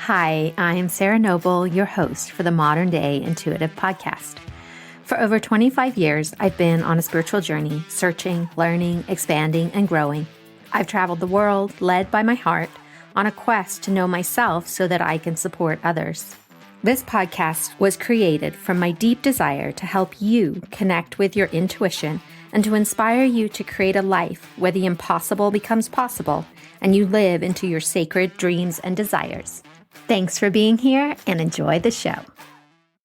Hi, I'm Sarah Noble, your host for the Modern Day Intuitive Podcast. For over 25 years, I've been on a spiritual journey, searching, learning, expanding, and growing. I've traveled the world, led by my heart, on a quest to know myself so that I can support others. This podcast was created from my deep desire to help you connect with your intuition and to inspire you to create a life where the impossible becomes possible and you live into your sacred dreams and desires. Thanks for being here and enjoy the show.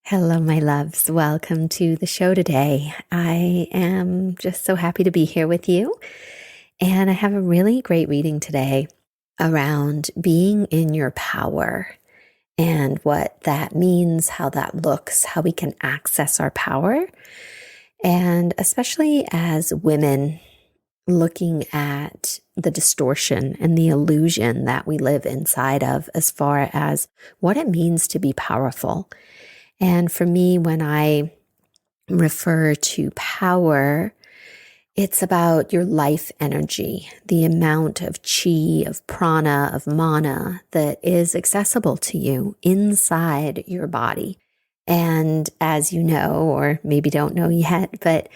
Hello, my loves. Welcome to the show today. I am just so happy to be here with you. And I have a really great reading today around being in your power and what that means, how that looks, how we can access our power. And especially as women, looking at the distortion and the illusion that we live inside of as far as what it means to be powerful. And for me, when I refer to power, it's about your life energy, the amount of chi, of prana, of mana that is accessible to you inside your body. And as you know, or maybe don't know yet, but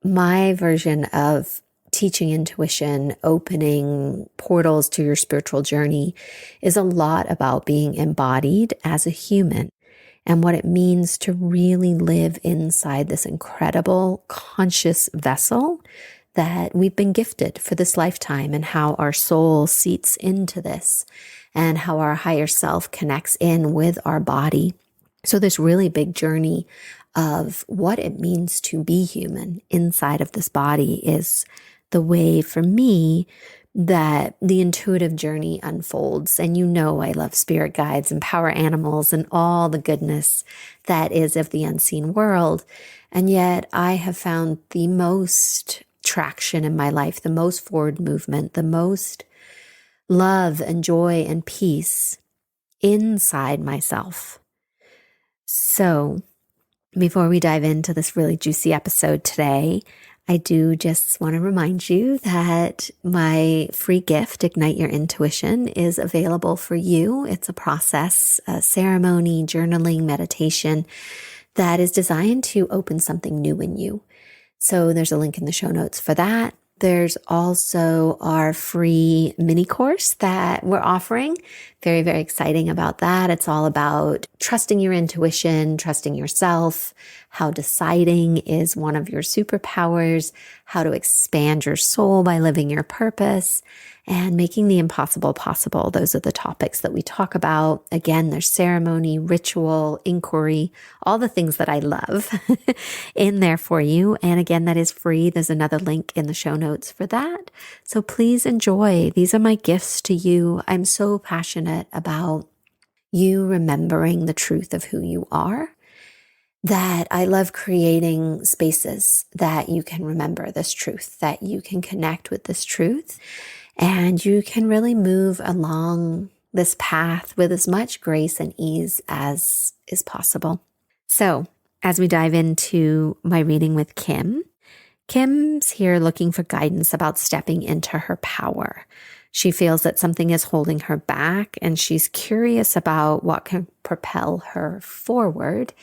my version of teaching intuition, opening portals to your spiritual journey is a lot about being embodied as a human and what it means to really live inside this incredible conscious vessel that we've been gifted for this lifetime, and how our soul seats into this and how our higher self connects in with our body. So this really big journey of what it means to be human inside of this body is the way for me that the intuitive journey unfolds. And you know I love spirit guides and power animals and all the goodness that is of the unseen world. And yet I have found the most traction in my life, the most forward movement, the most love and joy and peace inside myself. So before we dive into this really juicy episode today, I do just want to remind you that my free gift, Ignite Your Intuition, is available for you. It's a process, a ceremony, journaling, meditation that is designed to open something new in you. So there's a link in the show notes for that. There's also our free mini course that we're offering. Very, very exciting about that. It's all about trusting your intuition, trusting yourself, how deciding is one of your superpowers, how to expand your soul by living your purpose, and making the impossible possible. Those are the topics that we talk about. Again, there's ceremony, ritual, inquiry, all the things that I love in there for you. And again, that is free. There's another link in the show notes for that. So please enjoy. These are my gifts to you. I'm so passionate about you remembering the truth of who you are, that I love creating spaces that you can remember this truth, that you can connect with this truth, and you can really move along this path with as much grace and ease as is possible. So as we dive into my reading with Kim's here looking for guidance about stepping into her power. She feels that something is holding her back, and she's curious about what can propel her forward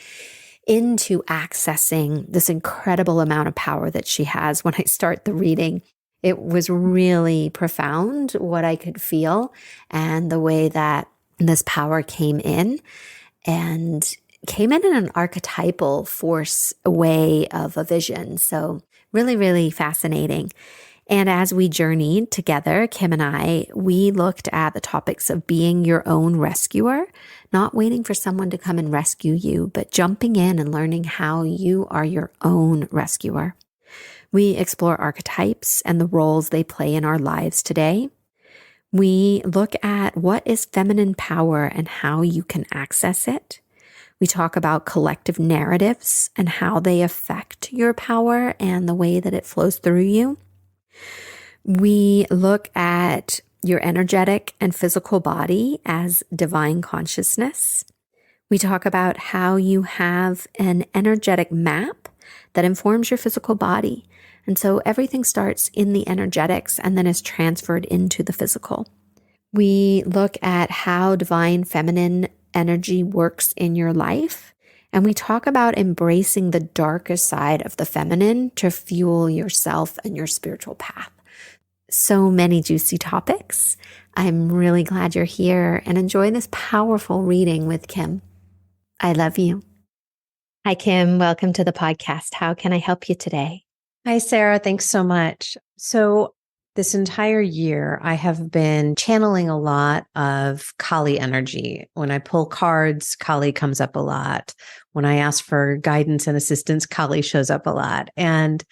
into accessing this incredible amount of power that she has. When I start the reading, it was really profound what I could feel and the way that this power came in and came in an archetypal force way of a vision. So really, really fascinating. And as we journeyed together, Kim and I, we looked at the topics of being your own rescuer, not waiting for someone to come and rescue you, but jumping in and learning how you are your own rescuer. We explore archetypes and the roles they play in our lives today. We look at what is feminine power and how you can access it. We talk about collective narratives and how they affect your power and the way that it flows through you. We look at your energetic and physical body as divine consciousness. We talk about how you have an energetic map that informs your physical body. And so everything starts in the energetics and then is transferred into the physical. We look at how divine feminine energy works in your life. And we talk about embracing the darkest side of the feminine to fuel yourself and your spiritual path. So many juicy topics. I'm really glad you're here and enjoy this powerful reading with Kim. I love you. Hi, Kim. Welcome to the podcast. How can I help you today? Hi, Sarah. Thanks so much. So this entire year, I have been channeling a lot of Kali energy. When I pull cards, Kali comes up a lot. When I ask for guidance and assistance, Kali shows up a lot. And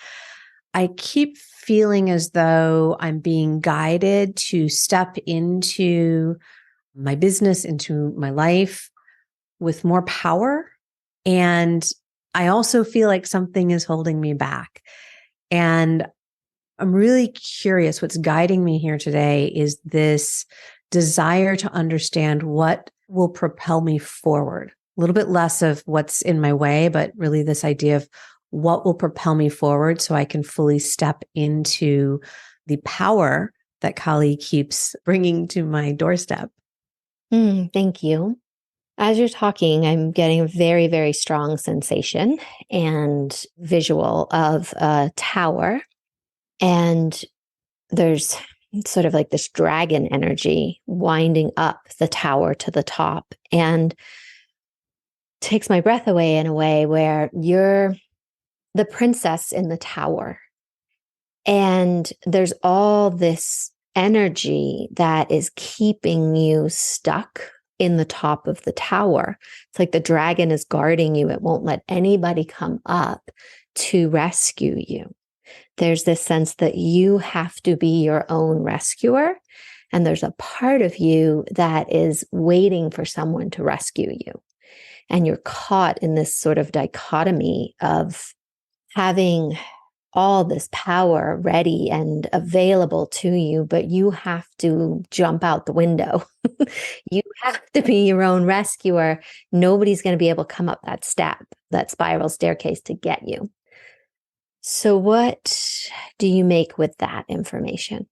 I keep feeling as though I'm being guided to step into my business, into my life with more power. And I also feel like something is holding me back. And I'm really curious. What's guiding me here today is this desire to understand what will propel me forward. A little bit less of what's in my way, but really this idea of what will propel me forward so I can fully step into the power that Kali keeps bringing to my doorstep. Thank you. As you're talking, I'm getting a very, very strong sensation and visual of a tower. And there's sort of like this dragon energy winding up the tower to the top, and takes my breath away in a way where you're the princess in the tower. And there's all this energy that is keeping you stuck in the top of the tower. It's like the dragon is guarding you. It won't let anybody come up to rescue you. There's this sense that you have to be your own rescuer. And there's a part of you that is waiting for someone to rescue you. And you're caught in this sort of dichotomy of having all this power ready and available to you, but you have to jump out the window. You have to be your own rescuer. Nobody's going to be able to come up that step, that spiral staircase to get you. So what do you make with that information?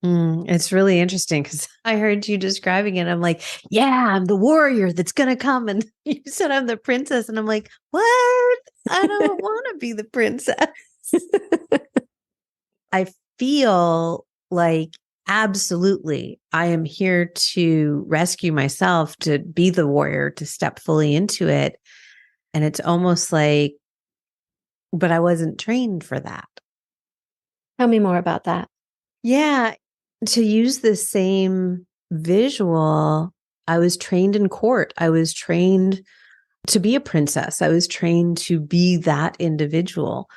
It's really interesting because I heard you describing it. I'm like, yeah, I'm the warrior that's going to come. And you said I'm the princess. And I'm like, what? I don't want to be the princess. I feel like absolutely I am here to rescue myself, to be the warrior, to step fully into it. And it's almost like, but I wasn't trained for that. Tell me more about that. Yeah. To use the same visual, I was trained in court. I was trained to be a princess. I was trained to be that individual.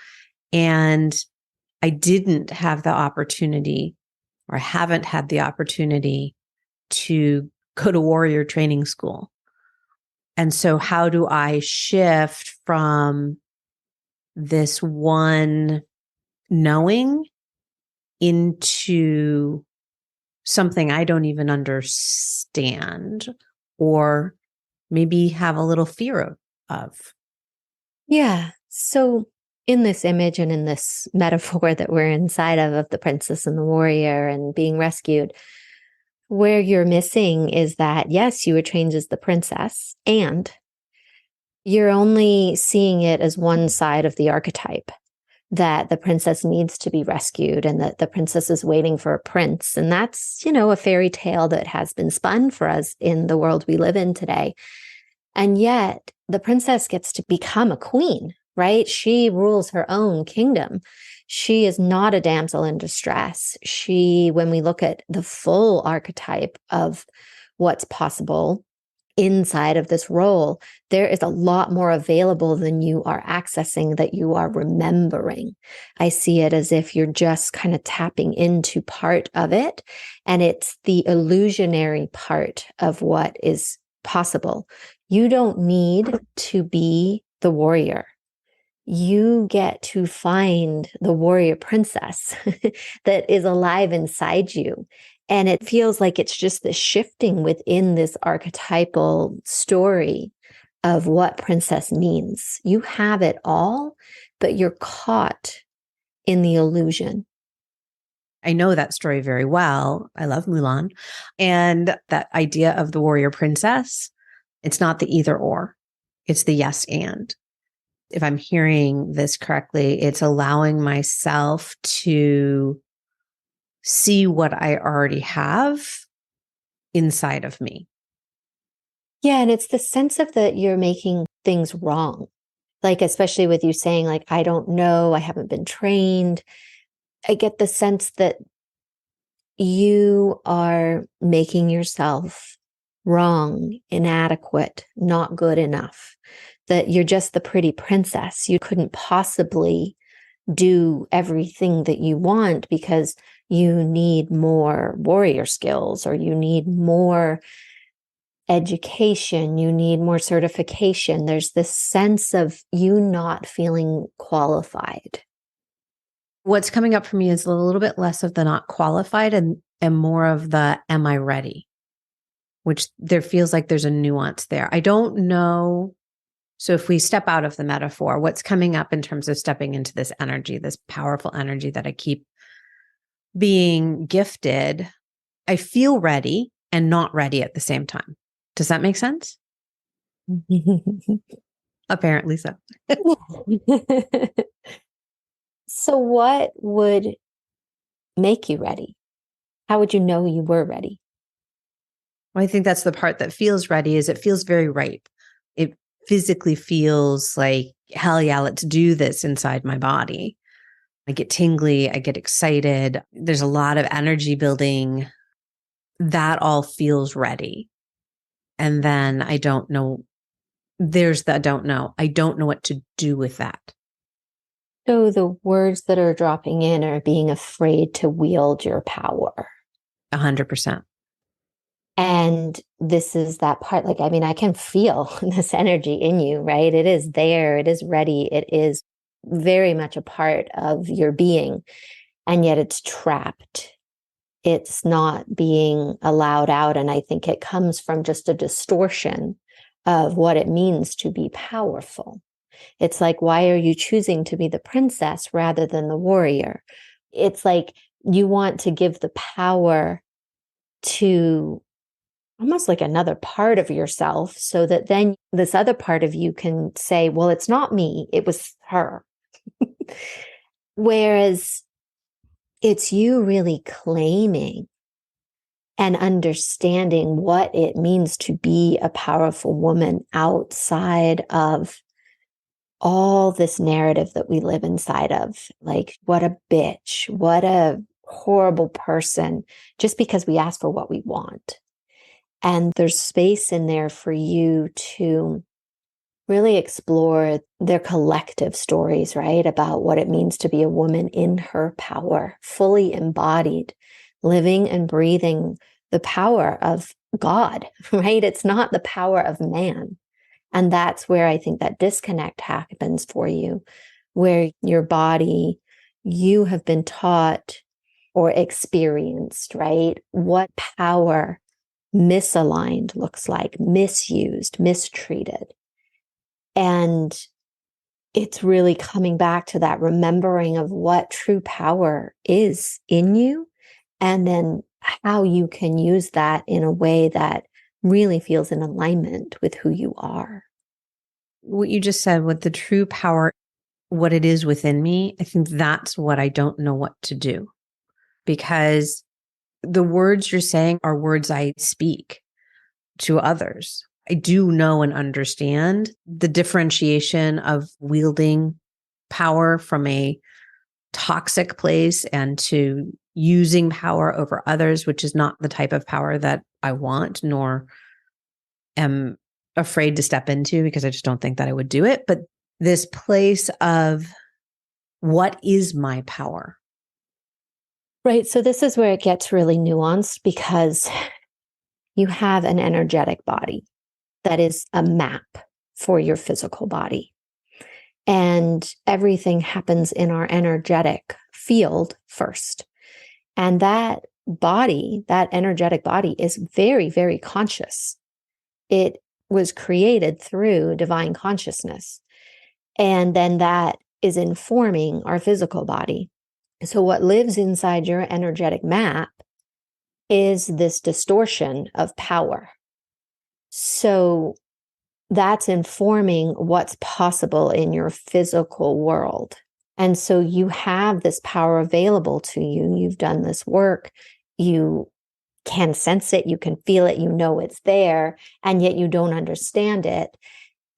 And I didn't have the opportunity, or haven't had the opportunity, to go to warrior training school. And so how do I shift from this one knowing into something I don't even understand, or maybe have a little fear of? Yeah. So in this image and in this metaphor that we're inside of the princess and the warrior and being rescued, where you're missing is that, yes, you were trained as the princess, and you're only seeing it as one side of the archetype, that the princess needs to be rescued and that the princess is waiting for a prince. And that's, a fairy tale that has been spun for us in the world we live in today. And yet the princess gets to become a queen, right? She rules her own kingdom. She is not a damsel in distress. When we look at the full archetype of what's possible inside of this role, there is a lot more available than you are accessing, that you are remembering. I see it as if you're just kind of tapping into part of it, and it's the illusionary part of what is possible. You don't need to be the warrior. You get to find the warrior princess that is alive inside you. And it feels like it's just the shifting within this archetypal story of what princess means. You have it all, but you're caught in the illusion. I know that story very well. I love Mulan. And that idea of the warrior princess, it's not the either or, it's the yes and. If I'm hearing this correctly, it's allowing myself to see what I already have inside of me. Yeah. And it's the sense of that you're making things wrong. Like, especially with you saying, like, I don't know, I haven't been trained. I get the sense that you are making yourself wrong, inadequate, not good enough, that you're just the pretty princess. You couldn't possibly do everything that you want because you need more warrior skills, or you need more education, you need more certification. There's this sense of you not feeling qualified. What's coming up for me is a little bit less of the not qualified and more of the am I ready? Which there feels like there's a nuance there. I don't know. So if we step out of the metaphor, what's coming up in terms of stepping into this energy, this powerful energy that I keep being gifted, I feel ready and not ready at the same time. Does that make sense? Apparently so. So what would make you ready? How would you know you were ready? Well, I think that's the part that feels ready, is it feels very ripe. It physically feels like, hell yeah, let's do this inside my body. I get tingly, I get excited. There's a lot of energy building. That all feels ready. And then I don't know. There's the don't know. I don't know what to do with that. So the words that are dropping in are being afraid to wield your power. 100%. And this is that part. Like, I mean, I can feel this energy in you, right? It is there. It is ready. It is very much a part of your being. And yet it's trapped. It's not being allowed out. And I think it comes from just a distortion of what it means to be powerful. It's like, why are you choosing to be the princess rather than the warrior? It's like you want to give the power to almost like another part of yourself, so that then this other part of you can say, well, it's not me, it was her. Whereas it's you really claiming and understanding what it means to be a powerful woman outside of all this narrative that we live inside of. Like, what a bitch, what a horrible person, just because we ask for what we want. And there's space in there for you to really explore their collective stories, right? About what it means to be a woman in her power, fully embodied, living and breathing the power of God, right? It's not the power of man. And that's where I think that disconnect happens for you, where your body, you have been taught or experienced, right? What power misaligned looks like, misused, mistreated. And it's really coming back to that remembering of what true power is in you, and then how you can use that in a way that really feels in alignment with who you are. What you just said with the true power, what it is within me, I think that's what I don't know what to do, because the words you're saying are words I speak to others. I do know and understand the differentiation of wielding power from a toxic place and to using power over others, which is not the type of power that I want, nor am afraid to step into, because I just don't think that I would do it. But this place of what is my power? Right. So this is where it gets really nuanced, because you have an energetic body that is a map for your physical body. And everything happens in our energetic field first. And that body, that energetic body, is very, very conscious. It was created through divine consciousness. And then that is informing our physical body. So what lives inside your energetic map is this distortion of power. So that's informing what's possible in your physical world. And so you have this power available to you. You've done this work. You can sense it. You can feel it. You know it's there, and yet you don't understand it.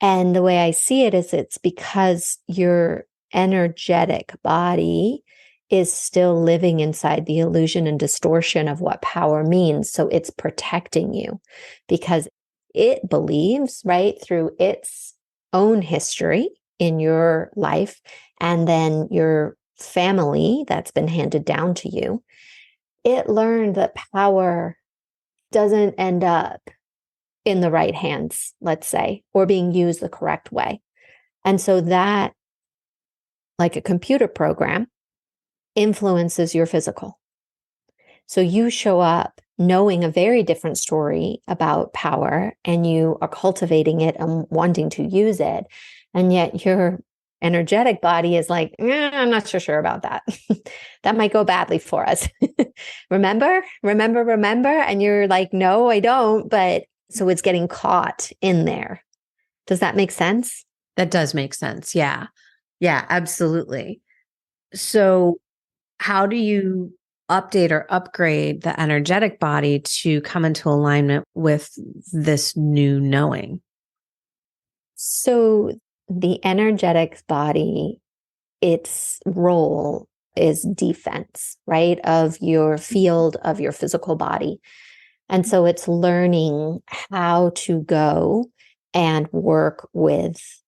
And the way I see it is it's because your energetic body is still living inside the illusion and distortion of what power means. So it's protecting you because it believes, right, through its own history in your life and then your family that's been handed down to you. It learned that power doesn't end up in the right hands, let's say, or being used the correct way. And so that, like a computer program, influences your physical. So you show up knowing a very different story about power, and you are cultivating it and wanting to use it. And yet your energetic body is like, I'm not so sure about that. That might go badly for us. remember? And you're like, no, I don't. But so it's getting caught in there. Does that make sense? That does make sense. Yeah. Yeah, absolutely. So how do you update or upgrade the energetic body to come into alignment with this new knowing? So the energetic body, its role is defense, right? Of your field, of your physical body. And so it's learning how to go and work with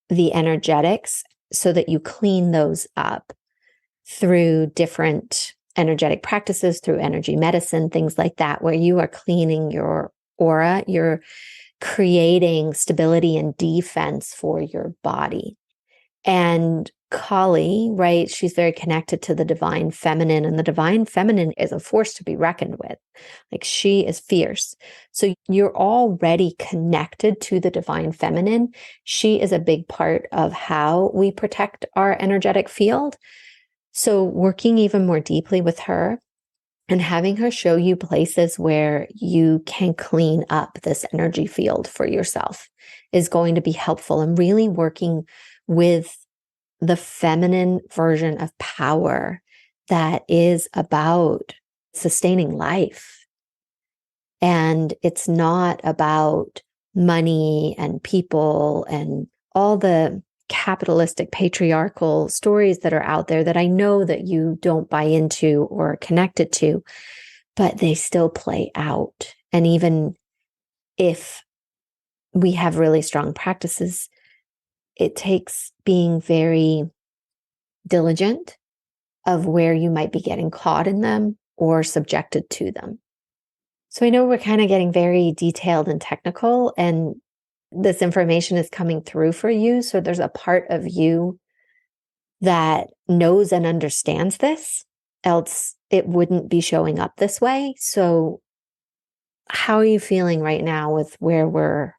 the energetics so that you clean those up through different energetic practices, through energy medicine, things like that, where you are cleaning your aura, you're creating stability and defense for your body. And Kali, right, she's very connected to the divine feminine, and the divine feminine is a force to be reckoned with. Like, she is fierce. So you're already connected to the divine feminine. She is a big part of how we protect our energetic field. So working even more deeply with her and having her show you places where you can clean up this energy field for yourself is going to be helpful, and really working with the feminine version of power that is about sustaining life. And it's not about money and people and all the capitalistic, patriarchal stories that are out there that I know that you don't buy into or connected to, but they still play out. And even if we have really strong practices, it takes being very diligent of where you might be getting caught in them or subjected to them. So I know we're kind of getting very detailed and technical, and this information is coming through for you. So there's a part of you that knows and understands this, else it wouldn't be showing up this way. So how are you feeling right now with where we're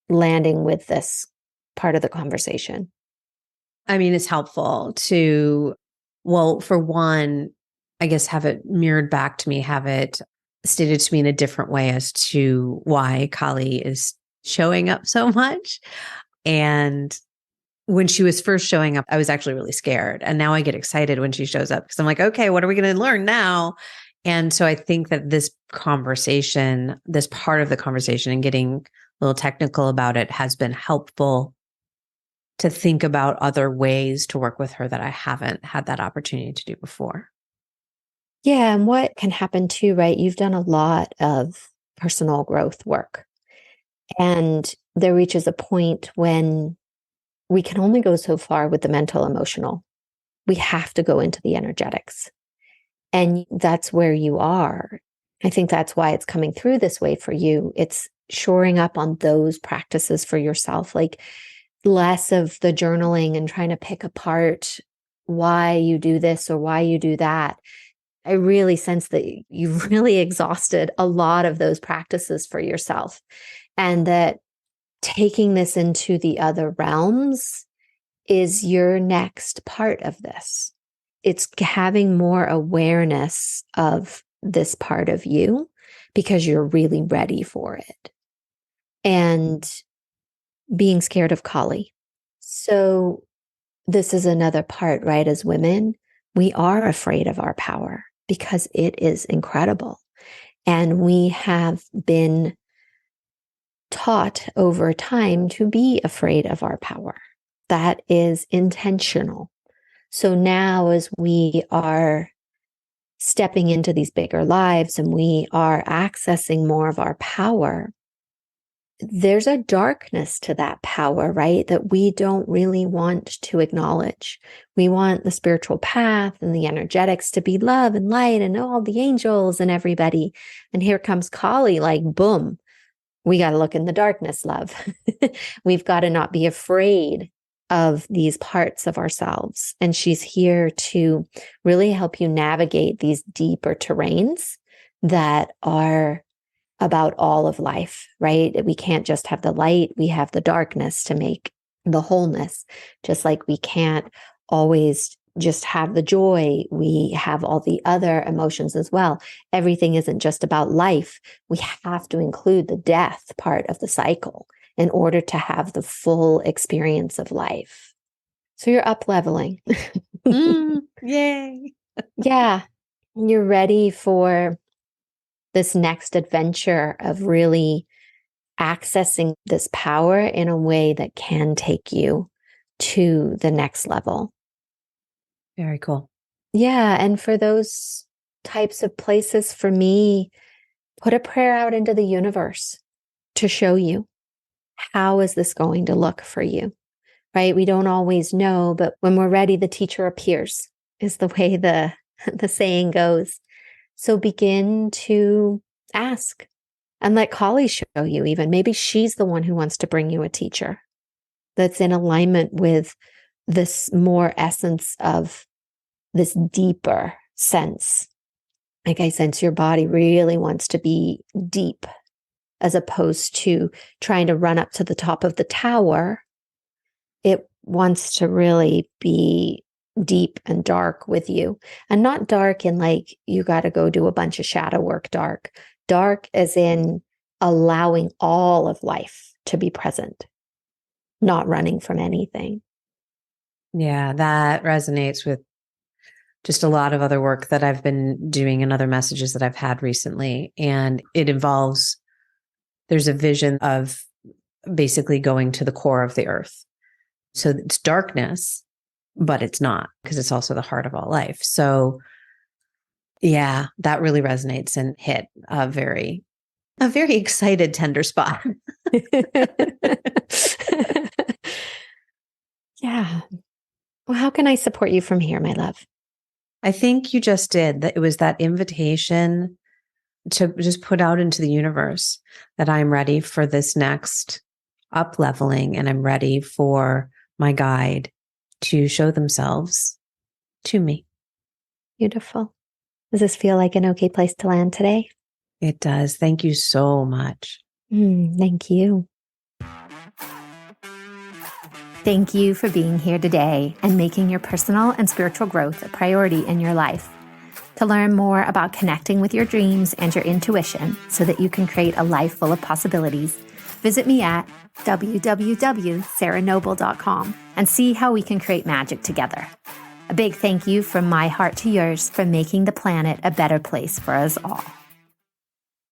landing with this part of the conversation? I mean, it's helpful to, well, for one, I guess have it mirrored back to me, have it stated to me in a different way as to why Kali is showing up so much. And when she was first showing up, I was actually really scared. And now I get excited when she shows up because I'm like, okay, what are we going to learn now? And so I think that this conversation, this part of the conversation and getting a little technical about it has been helpful to think about other ways to work with her that I haven't had that opportunity to do before. Yeah. And what can happen too, right? You've done a lot of personal growth work, and there reaches a point when we can only go so far with the mental, emotional. We have to go into the energetics. And that's where you are. I think that's why it's coming through this way for you. It's shoring up on those practices for yourself, like less of the journaling and trying to pick apart why you do this or why you do that. I really sense that you've really exhausted a lot of those practices for yourself, and that taking this into the other realms is your next part of this. it's having more awareness of this part of you because you're really ready for it. And being scared of Kali. So this is another part, right? As women, we are afraid of our power because it is incredible. And we have been taught over time to be afraid of our power. That is intentional. So now, as we are stepping into these bigger lives and we are accessing more of our power, there's a darkness to that power, right? That we don't really want to acknowledge. We want the spiritual path and the energetics to be love and light and all the angels and everybody. And here comes Kali, like, boom, we got to look in the darkness, love. We've got to not be afraid of these parts of ourselves. And she's here to really help you navigate these deeper terrains that are about all of life, right? We can't just have the light, we have the darkness to make the wholeness. Just like we can't always just have the joy, we have all the other emotions as well. Everything isn't just about life. We have to include the death part of the cycle in order to have the full experience of life. So you're up leveling. Yay. Yeah. You're ready for this next adventure of really accessing this power in a way that can take you to the next level. Very cool. Yeah. And for those types of places, for me, put a prayer out into the universe to show you, how is this going to look for you, right? We don't always know, but when we're ready, the teacher appears, is the way the saying goes. So begin to ask and let Kali show you even. Maybe she's the one who wants to bring you a teacher that's in alignment with this more essence of this deeper sense. Like, I sense your body really wants to be deep as opposed to trying to run up to the top of the tower. It wants to really be deep and dark with you, and not dark in like you got to go do a bunch of shadow work. Dark as in allowing all of life to be present, not running from anything. Yeah, that resonates with just a lot of other work that I've been doing and other messages that I've had recently. And it involves, there's a vision of basically going to the core of the earth. So it's darkness, but it's not, because it's also the heart of all life. So yeah, that really resonates and hit a very excited, tender spot. Yeah. Well, how can I support you from here, my love? I think you just did that. It was that invitation to just put out into the universe that I'm ready for this next up leveling, and I'm ready for my guide to show themselves to me. Beautiful. Does this feel like an okay place to land today? It does. Thank you so much. Thank you. Thank you for being here today and making your personal and spiritual growth a priority in your life. To learn more about connecting with your dreams and your intuition so that you can create a life full of possibilities, visit me at www.sarahnoble.com and see how we can create magic together. A big thank you from my heart to yours for making the planet a better place for us all.